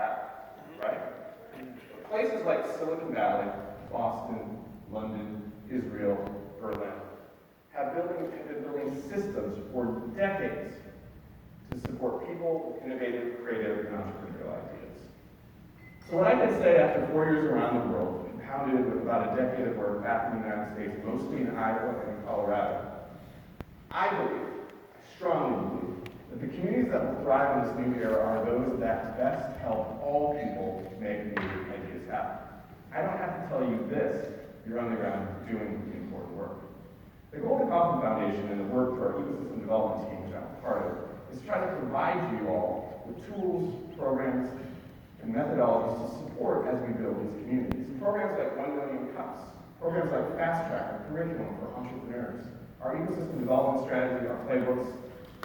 that, right? But places like Silicon Valley, Boston, London, Israel, Berlin, have been building systems for decades to support people with innovative, creative, and entrepreneurial ideas. So what I can say after 4 years around the world, compounded with about a decade of work back in the United States, mostly in Iowa and Colorado, I strongly believe, that the communities that will thrive in this new era are those that best help all people make new ideas happen. I don't have to tell you this, you're on the ground doing the important work. The Golden Coffin Foundation and the work for our ecosystem development team, which I'm a part of, is to try to provide you all with tools, programs, and methodologies to support as we build these communities. Programs like 1 Million Cups, programs like Fast Track, a curriculum for entrepreneurs, our ecosystem development strategy, our playbooks,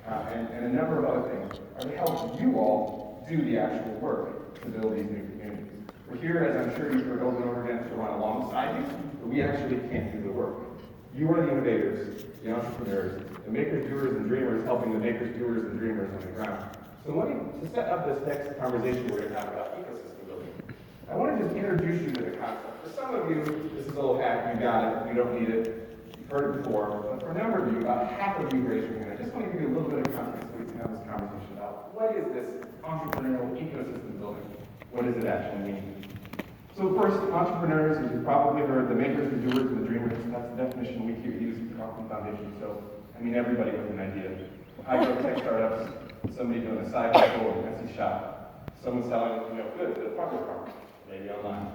and a number of other things are to help you all do the actual work to build these new communities. We're here, as I'm sure you've heard over and over again, to run alongside you, but we actually can't do the work. You are the innovators, the entrepreneurs, the makers, doers, and dreamers helping the makers, doers, and dreamers on the ground. So to set up this next conversation we're going to have about ecosystem building, I want to just introduce you to the concept. For some of you, this is a little hack, you got it, you don't need it. Heard it before, but for a number of you, about half of you raised your hand. I just want to give you a little bit of context so we can have this conversation about what is this entrepreneurial ecosystem building? What does it actually mean? So first, entrepreneurs, as you've probably heard, the makers, the doers, and the dreamers, that's the definition we use at the Coffin Foundation. So, I mean, everybody with an idea. High-growth tech startups, somebody doing a side hustle or a messy shop, someone selling, goods at a farmer's market, maybe online.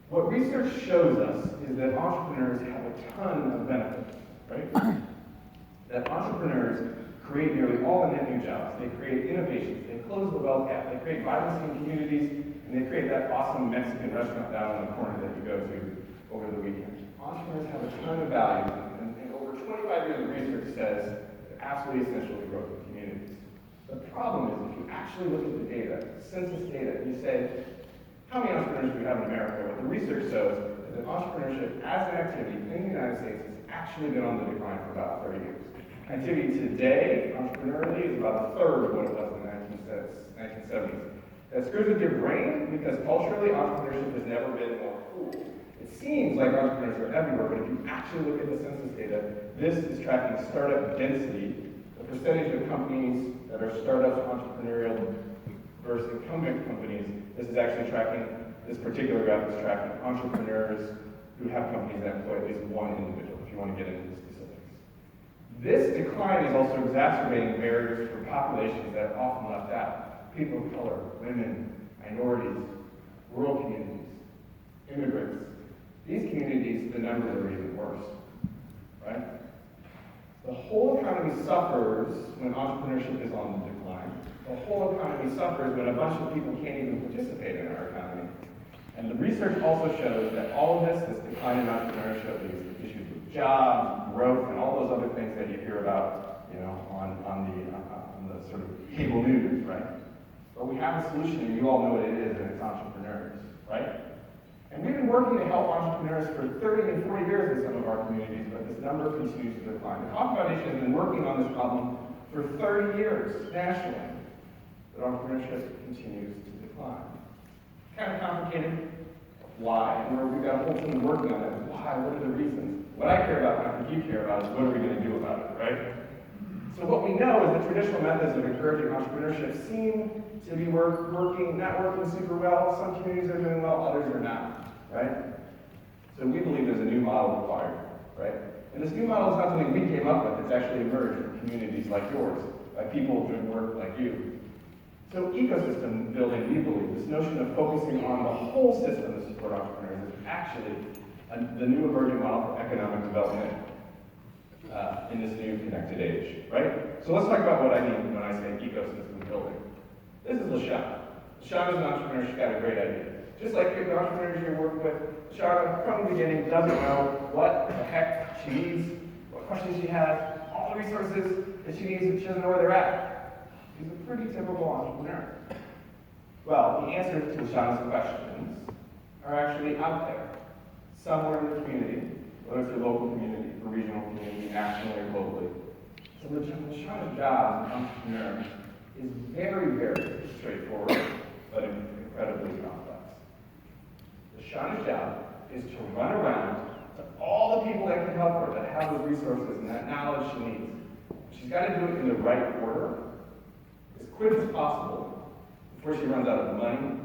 What research shows us is that entrepreneurs have a ton of benefits, right? That entrepreneurs create nearly all the net new jobs. They create innovations. They close the wealth gap. They create vibrancy in communities, and they create that awesome Mexican restaurant down in the corner that you go to over the weekend. Entrepreneurs have a ton of value, and over 25 years of research says they're absolutely essential to growth of communities. The problem is, if you actually look at the data, census data, and you say, how many entrepreneurs do we have in America? What the research shows is that entrepreneurship as an activity in the United States has actually been on the decline for about 30 years. Activity today, entrepreneurially, is about a third of what it was in the 1970s. That screws with your brain because culturally, entrepreneurship has never been more cool. It seems like entrepreneurs are everywhere, but if you actually look at the census data, this is tracking startup density, the percentage of companies that are startups, entrepreneurial, versus incumbent companies. This is actually tracking, this particular graph is tracking entrepreneurs who have companies that employ at least one individual, if you want to get into the specifics. This decline is also exacerbating barriers for populations that are often left out. People of color, women, minorities, rural communities, immigrants. These communities, the numbers are even worse, right? The whole economy suffers when entrepreneurship is on the decline. The whole economy suffers when a bunch of people can't even participate in our economy. And the research also shows that all of this decline in entrepreneurship, these issues with jobs, growth, and all those other things that you hear about, on the sort of cable news, right? But we have a solution, and you all know what it is, and it's entrepreneurs, right? And we've been working to help entrepreneurs for 30 and 40 years in some of our communities, but this number continues to decline. The Coffin Foundation has been working on this problem for 30 years nationally, but entrepreneurship continues to decline. Kind of complicated. Why? We've got a whole team working on it. Why? What are the reasons? What I care about, and I think you care about, is what are we going to do about it, right? So what we know is the traditional methods of encouraging entrepreneurship seem to be not working super well. Some communities are doing well, others are not, right? So we believe there's a new model required, right? And this new model is not something we came up with. It's actually emerged from communities like yours, by people doing work like you. So ecosystem building, we believe, this notion of focusing on the whole system to support entrepreneurs is actually the new emerging model for economic development in this new connected age, right? So let's talk about what I mean when I say ecosystem building. This is LaShawn. LaShawn is an entrepreneur. She's got a great idea. Just like the entrepreneurs you're working with, LaShawn, from the beginning, doesn't know what the heck she needs, what questions she has, all the resources that she needs, but she doesn't know where they're at. She's a pretty typical entrepreneur. Well, the answers to LaShawn's questions are actually out there, somewhere in the community, whether it's a local community, a regional community, nationally, or globally. So LaShawn's job as an entrepreneur is very, very straightforward, but resources and that knowledge she needs. She's got to do it in the right order, as quick as possible, before she runs out of money,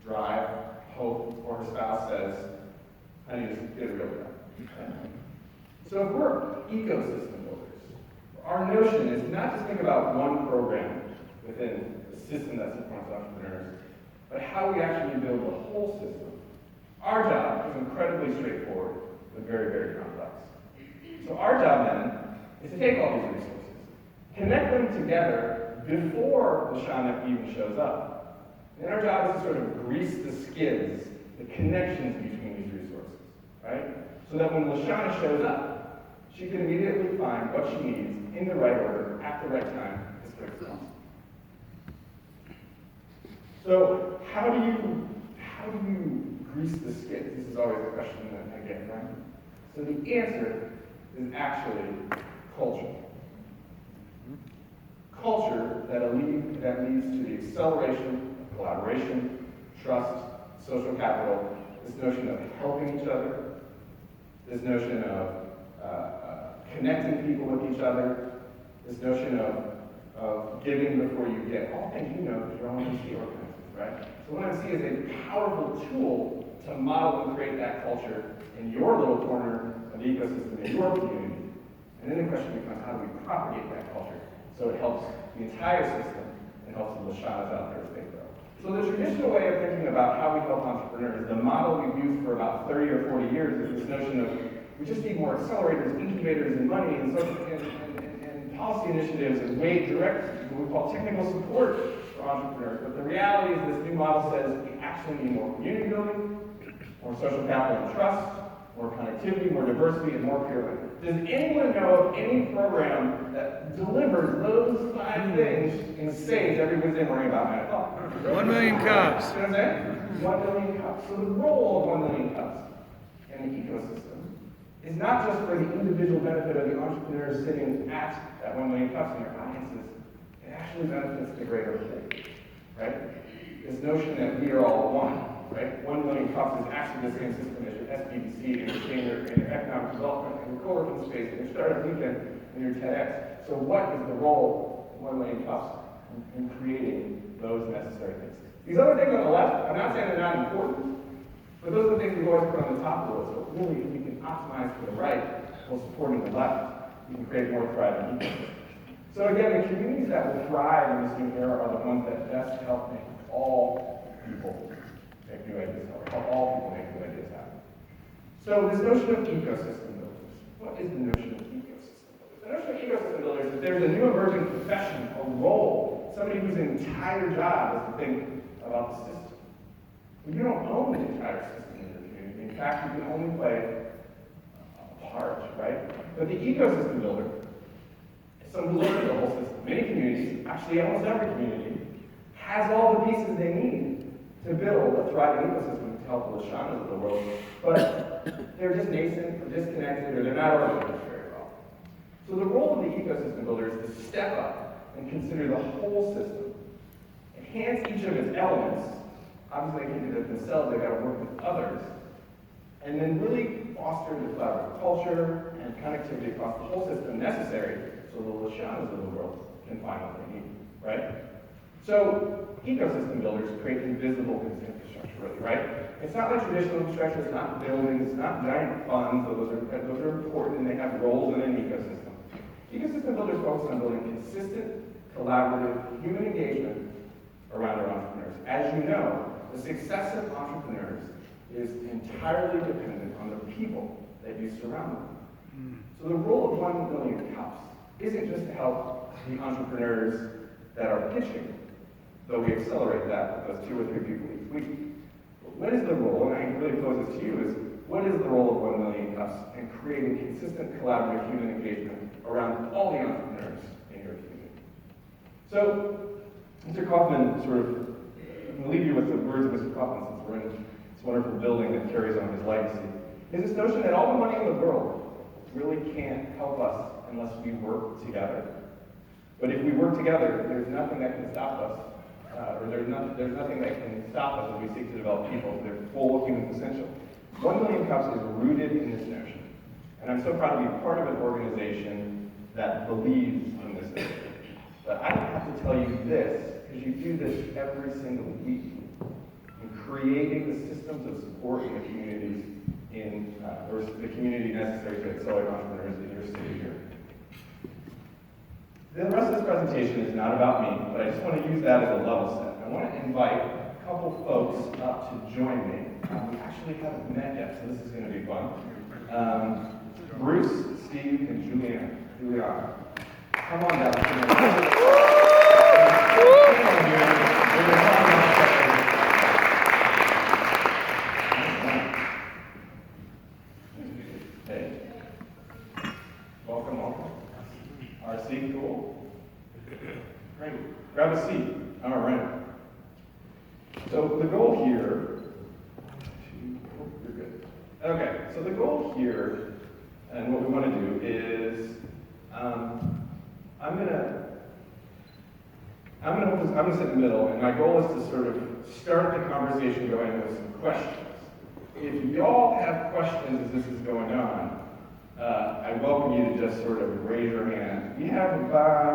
drive, hope, or her spouse says, I need to get a real job. So if we're ecosystem builders, our notion is not just think about one program within the system that supports entrepreneurs, but how we actually build the whole system. Our job is incredibly straightforward, but very, very complex. So our job then is to take all these resources, connect them together before LaShawna even shows up. And our job is to sort of grease the skids, the connections between these resources, right? So that when LaShawna shows up, she can immediately find what she needs in the right order, at the right time, as quick as possible. So how do you grease the skids? This is always a question that I get, right? So the answer is actually culture. Culture that leads to the acceleration of collaboration, trust, social capital, this notion of helping each other, this notion of connecting people with each other, this notion of giving before you get, all things you know because you're on MC organizers, right? So 1MC is a powerful tool to model and create that culture in your little corner of the ecosystem in your community. And then the question becomes, how do we propagate that culture so it helps the entire system and helps the LaShawnas out there as they grow? So the traditional way of thinking about how we help entrepreneurs, the model we've used for about 30 or 40 years, is this notion of we just need more accelerators, incubators, and money, and policy initiatives, and way direct, what we call technical support for entrepreneurs. But the reality is this new model says we actually need more community building, more social capital and trust, more connectivity, more diversity, and more peer learning. Does anyone know of any program that delivers those 5 things in spades every Wednesday morning about 9 o'clock? 1 million cups. You know what I'm saying? 1 million cups. So the role of 1 million cups in the ecosystem is not just for the individual benefit of the entrepreneurs sitting at that 1 million cups in their audiences. It actually benefits the greater whole, right? This notion that we are all one, right? 1 million cups is actually the same system as your SBDC and your economic development and your co-working space and your startup weekend and your TEDx. So what is the role of 1 million cups in creating those necessary things? These other things on the left, I'm not saying they're not important, but those are the things we've always put on the top of the list. So really, if we can optimize to the right while supporting the left, we can create more thriving ecosystems. So again, the communities that will thrive in this new era are the ones that best help make all people make new ideas happen, help all people make new ideas happen. So this notion of ecosystem builders, what is the notion of ecosystem builders? The notion of ecosystem builders is there's a new emerging profession, a role, somebody whose entire job is to think about the system. But you don't own the entire system in your community. In fact, you can only play a part, right? But the ecosystem builder is someone who looks at the whole system. Many communities, actually almost every community, has all the pieces they need to build a thriving ecosystem to help the LaShawnas of the world, but they're just nascent or disconnected or they're not organized very well. So the role of the ecosystem builder is to step up and consider the whole system, enhance each of its elements. Obviously, they can do it themselves, they've got to work with others, and then really foster the collaborative culture and connectivity across the whole system necessary so the LaShawnas of the world can find what they need, right? So ecosystem builders create invisible infrastructure, really, right? It's not like traditional infrastructure, it's not buildings, it's not giant funds, those are important and they have roles in an ecosystem. Ecosystem builders focus on building consistent, collaborative, human engagement around our entrepreneurs. As you know, the success of entrepreneurs is entirely dependent on the people that you surround them. So the role of 1 million cups isn't just to help the entrepreneurs that are pitching, though we accelerate that with those 2 or 3 people each week. But what is the role, and I really pose this to you, is what is the role of 1 million cups in creating consistent collaborative human engagement around all the entrepreneurs in your community? So, Mr. Kaufman I'm going to leave you with the words of Mr. Kaufman since we're in this wonderful building that carries on his legacy. Is this notion that all the money in the world really can't help us unless we work together. But if we work together, there's nothing that can stop us, or there's nothing that can stop us as we seek to develop people to their full human potential. 1 million cups is rooted in this notion. And I'm so proud to be part of an organization that believes in this mission. But I don't have to tell you this, because you do this every single week in creating the systems of support in the communities or the community necessary to accelerate entrepreneurs in your city here. The rest of this presentation is not about me, but I just want to use that as a level set. I want to invite a couple folks up to join me. We actually haven't met yet, so this is going to be fun. Bruce, Steve, and Juliana. Come on down. Hey. Welcome. Our seat, cool? Great. Grab a seat. All right. So the goal here, you're good. Okay, so the goal here, and what we want to do is, I'm gonna sit in the middle, and my goal is to sort of start the conversation going with some questions. If y'all have questions as this is going on, I welcome you to just sort of raise your hand. We have about